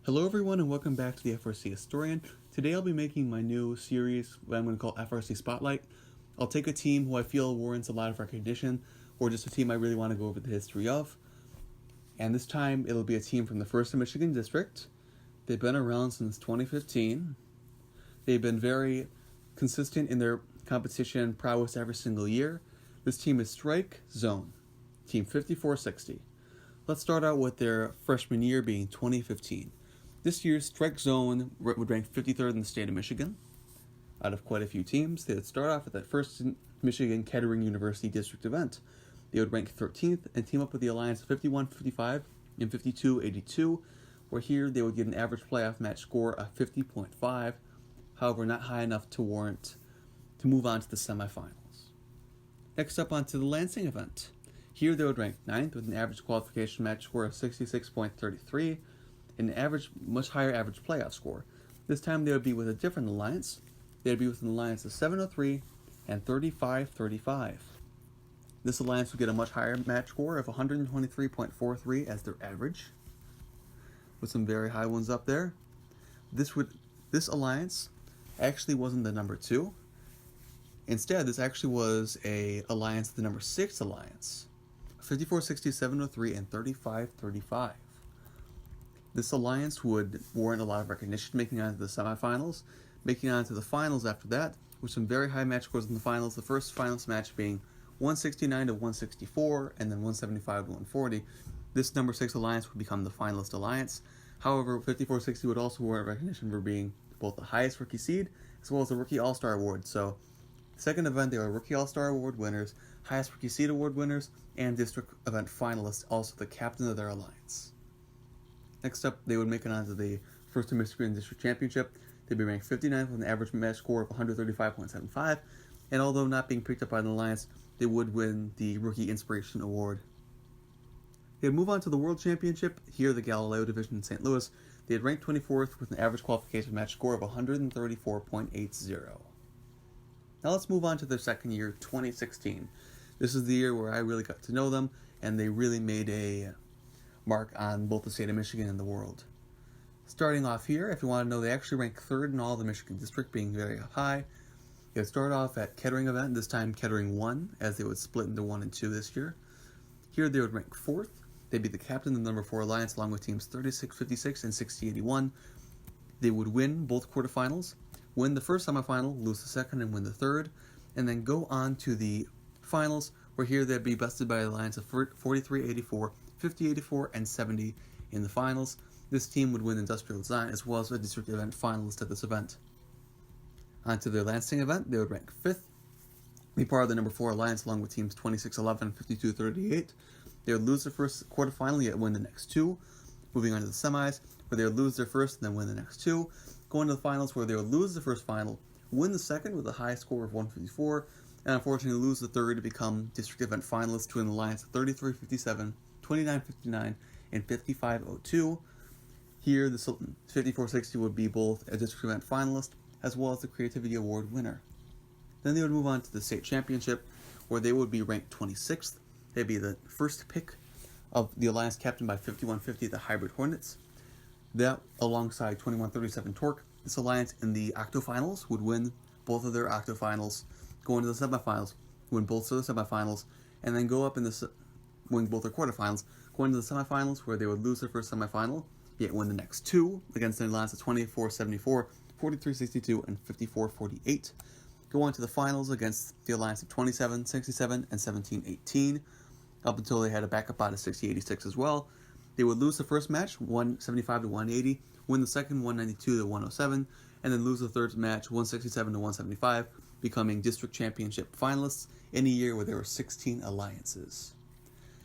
Hello everyone and welcome back to the FRC Historian. Today I'll be making my new series, what I'm going to call FRC Spotlight. I'll take a team who I feel warrants a lot of recognition, or just a team I really want to go over the history of. And this time it'll be a team from the 1st Michigan District. They've been around since 2015. They've been very consistent in their competition prowess every single year. This team is Strike Zone, Team 5460. Let's start out with their freshman year being 2015. This year's Strike Zone would rank 53rd in the state of Michigan. Out of quite a few teams, they would start off at that 1st Michigan Kettering University District event. They would rank 13th and team up with the alliance of 51-55 and 52-82, where here they would get an average playoff match score of 50.5, however not high enough to warrant to move on to the semifinals. Next up onto the Lansing event. Here they would rank 9th with an average qualification match score of 66.33, and an much higher average playoff score. This time they would be with a different alliance. They would be with an alliance of 703 and 35-35. This alliance would get a much higher match score of 123.43 as their average, with some very high ones up there. This alliance actually wasn't the number 2. Instead, this actually was a alliance, the number 6 alliance, 54-60, 703, and 35-35. This alliance would warrant a lot of recognition, making it onto the semifinals, making it onto the finals after that, with some very high match scores in the finals. The first finals match being 169-164, and then 175-140. This number 6 alliance would become the finalist alliance. However, 54-60 would also warrant recognition for being both the highest rookie seed as well as the Rookie All-Star Award. So, the second event, they were Rookie All-Star Award winners, highest rookie seed award winners, and district event finalists, also the captain of their alliance. Next up, they would make it onto the 1st Michigan District Championship. They'd be ranked 59th with an average match score of 135.75, and although not being picked up by an alliance, they would win the Rookie Inspiration Award. They'd move on to the World Championship, here the Galileo Division in St. Louis. They had ranked 24th with an average qualification match score of 134.80. Now let's move on to their second year, 2016. This is the year where I really got to know them, and they really made a mark on both the state of Michigan and the world. Starting off here, if you want to know, they actually rank 3rd in all the Michigan District, being very high. They would start off at Kettering event, this time Kettering 1, as they would split into 1 and 2 this year. Here they would rank 4th. They'd be the captain of the number 4 alliance along with teams 36-56 and 60-81. They would win both quarterfinals, win the first semifinal, lose the second, and win the third, and then go on to the finals, where here they'd be bested by an alliance of 43-84, 50-84, and 70 in the finals. This team would win industrial design as well as a district event finalist at this event. On to their Lansing event, they would rank 5th, be part of the number 4 alliance along with teams 26-11 and 52-38. They would lose their first quarterfinal yet win the next 2, moving on to the semis, where they would lose their first and then win the next 2, going to the finals where they would lose the first final, win the second with a high score of 154, and unfortunately lose the third to become district event finalists to an alliance of 33-57, 29-59, and 55-02. Here, the 54-60 would be both a district event finalist as well as the Creativity Award winner. Then they would move on to the state championship, where they would be ranked 26th. They'd be the first pick of the alliance captained by 5150, the Hybrid Hornets. That, alongside 2137 Torque, this alliance in the octofinals would win both of their octofinals, go into the semifinals, win both of the semifinals, and then go up in win both their quarterfinals, go into the semifinals where they would lose their first semifinal, yet win the next 2 against an alliance of 24-74, 43-62, and 54-48. Go on to the finals against the alliance of 27-67 and 17-18, up until they had a backup out of 60-86 as well. They would lose the first match, 175-180, win the second, 192-107, and then lose the third match, 167-175, becoming district championship finalists in a year where there were 16 alliances.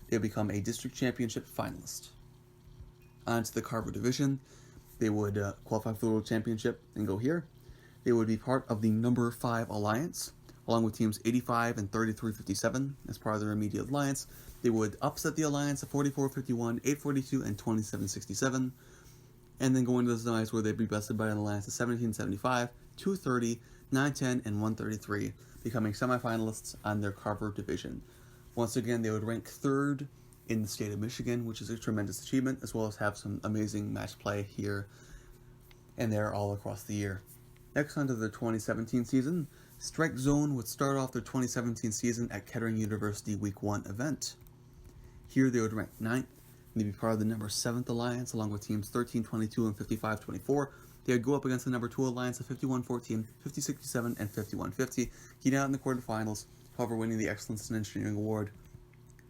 They would become a district championship finalist. On to the Carver Division. They would qualify for the World Championship and go here. They would be part of the number 5 alliance, along with teams 85 and 33-57 as part of their immediate alliance. They would upset the alliance of 44-51, 8-42, and 27-67, and then go into the semis where they'd be bested by an alliance of 17-75, 2-30, 9-10, and 133, becoming semifinalists on their Carver division. Once again, they would rank 3rd in the state of Michigan, which is a tremendous achievement, as well as have some amazing match play here and there all across the year. Next, on to the 2017 season. Strike Zone would start off their 2017 season at Kettering University Week 1 event. Here they would rank 9th, and they'd be part of the number 7th Alliance, along with teams 13-22 and 55-24. They would go up against the number 2 Alliance of 51-14, 50-67, and 51-50, getting out in the quarterfinals, however winning the Excellence in Engineering Award.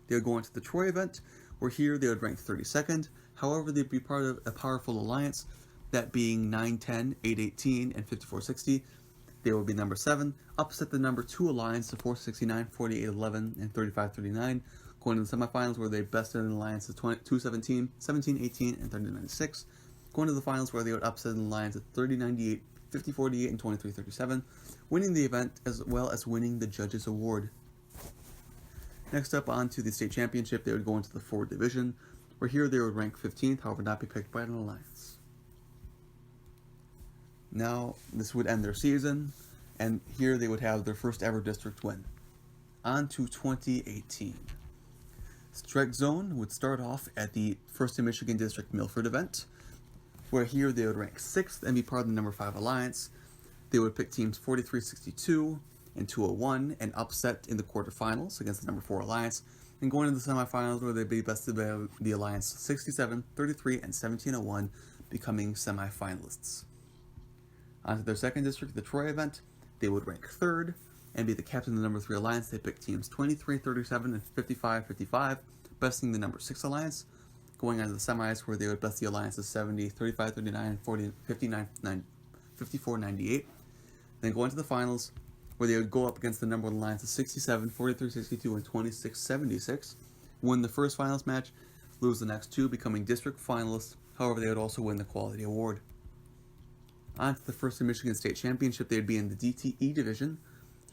They would go on to the Troy event, where here they would rank 32nd, however they'd be part of a powerful alliance, that being 9-10, 8-18, and 54-60. They would be number 7, upset the number 2 Alliance of 469, 48-11, and 35-39, going to the semifinals where they bested an alliance of 2-17, 17-18, and 30-96, going to the finals where they would upset an alliance of 30-98, 50-48, and 23-37, winning the event as well as winning the Judges Award. Next up, on to the state championship, they would go into the Ford Division, where here they would rank 15th, however not be picked by an alliance. Now, this would end their season, and here they would have their first ever district win. On to 2018. Strike Zone would start off at the First in Michigan District Milford event, where here they would rank 6th and be part of the number 5 Alliance. They would pick teams 43-62 and 201 and upset in the quarterfinals against the number 4 Alliance, and going into the semifinals where they'd be bested by the Alliance 67, 33, and 1701, becoming semifinalists. Onto their second district, the Troy event, they would rank 3rd and be the captain of the number 3 Alliance. They picked teams 23-37 and 55-55, besting the number 6 Alliance, going on to the semis where they would best the Alliance of 70, 35-39, and 54-98. Then go into the finals where they would go up against the number 1 Alliance of 67, 43-62, and 26-76, win the first finals match, lose the next 2, becoming district finalists. However, they would also win the Quality Award. On to the First in Michigan State Championship, they would be in the DTE division.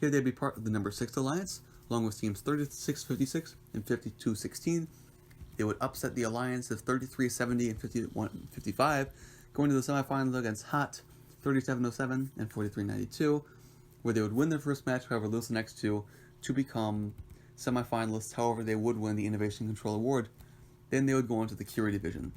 Here they'd be part of the number 6 Alliance, along with teams 36-56 and 52-16. They would upset the Alliance of 33-70 and 51-55, going to the semifinals against Hot, 37-07 and 43-92, where they would win their first match, however lose the next 2 to become semifinalists. However, they would win the Innovation Control Award. Then they would go on to the Curie division.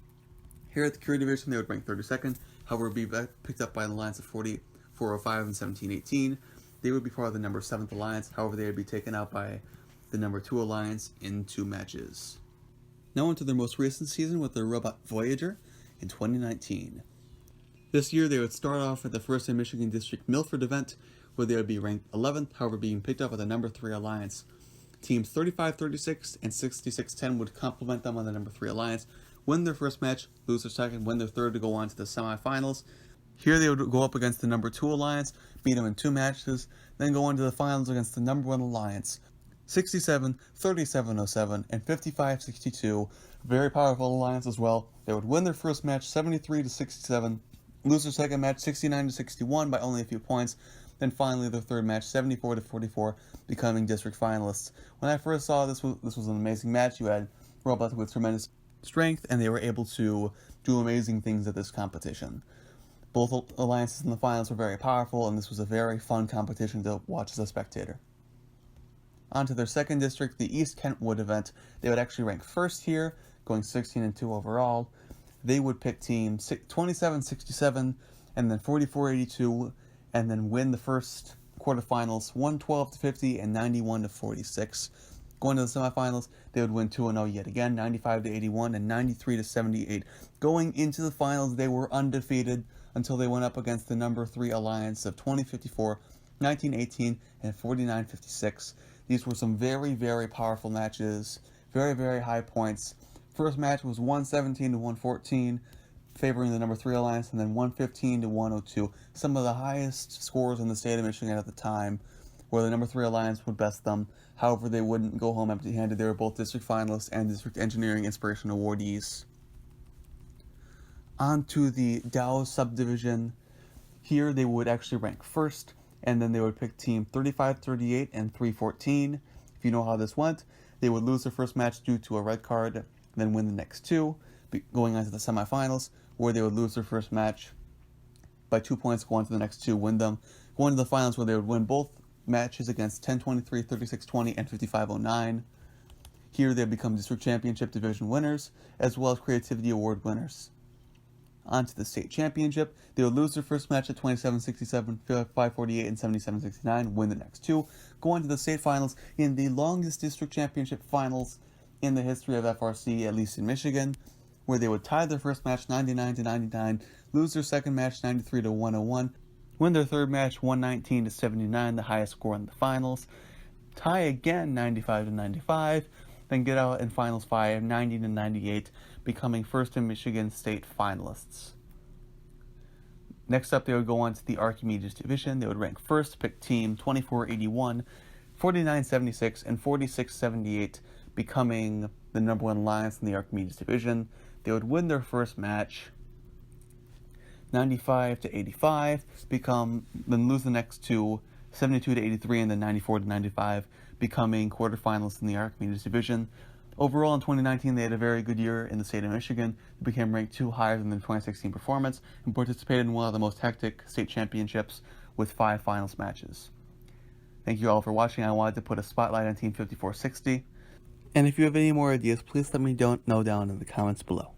Here at the Curie division, they would rank 32nd, however be picked up by an alliance of 44-05 and 17-18. They would be part of the number 7th Alliance, however they would be taken out by the number 2 Alliance in 2 matches. Now into their most recent season with their robot Voyager in 2019. This year they would start off at the First in Michigan District Milford event, where they would be ranked 11th, however being picked up by the number 3 Alliance. Teams 35-36 and 66-10 would complement them on the number 3 Alliance, win their first match, lose their second, win their third to go on to the semifinals. Here they would go up against the number 2 Alliance, beat them in 2 matches, then go on to the finals against the number 1 Alliance. 67, 37-07, and 55-62. Very powerful alliance as well. They would win their first match 73-67, lose their second match 69-61 by only a few points, then finally their third match 74-44, becoming district finalists. When I first saw this was an amazing match. You had robots with tremendous strength, and they were able to do amazing things at this competition. Both alliances in the finals were very powerful, and this was a very fun competition to watch as a spectator. On to their second district, the East Kentwood event. They would actually rank first here, going 16-2 overall. They would pick team 27-67 and then 44-82, and then win the first quarterfinals 112-50 and 91-46. Going to the semifinals, they would win 2-0 yet again, 95-81 and 93-78. Going into the finals, they were undefeated until they went up against the number 3 Alliance of 20-54, 19-18, and 49-56. These were some very, very powerful matches, very, very high points. First match was 117-114, favoring the number 3 Alliance, and then 115-102. Some of the highest scores in the state of Michigan at the time, where the number 3 Alliance would best them. However, they wouldn't go home empty-handed. They were both district finalists and district engineering inspiration awardees. On to the Dow subdivision. Here they would actually rank first, and then they would pick team 35-38 and 3-14. If you know how this went, they would lose their first match due to a red card, then win the next 2, going on to the semifinals, where they would lose their first match by 2 points, go on to the next 2, win them, going to the finals where they would win both matches against 10-23, 36-20, and 55-09. Here they become district championship division winners, as well as creativity award winners. On to the state championship. They would lose their first match at 27-67, 5-48, and 77-69, win the next two, go on to the state finals in the longest district championship finals in the history of FRC, at least in Michigan, where they would tie their first match 99-99, lose their second match 93-101, win their third match 119-79, the highest score in the finals, tie again 95-95, then get out in finals 5 90-98, becoming first in Michigan state finalists. Next up, they would go on to the Archimedes division. They would rank first, pick team 24-81, 49-76, and 46-78, becoming the number one alliance in the Archimedes division. They would win their first match 95-85, then lose the next two 72-83 and then 94-95, becoming quarterfinalists in the Archimedes division. Overall, in 2019, they had a very good year in the state of Michigan. They became ranked 2 higher than their 2016 performance and participated in one of the most hectic state championships with 5 finals matches. Thank you all for watching. I wanted to put a spotlight on Team 5460. And if you have any more ideas, please let me know down in the comments below.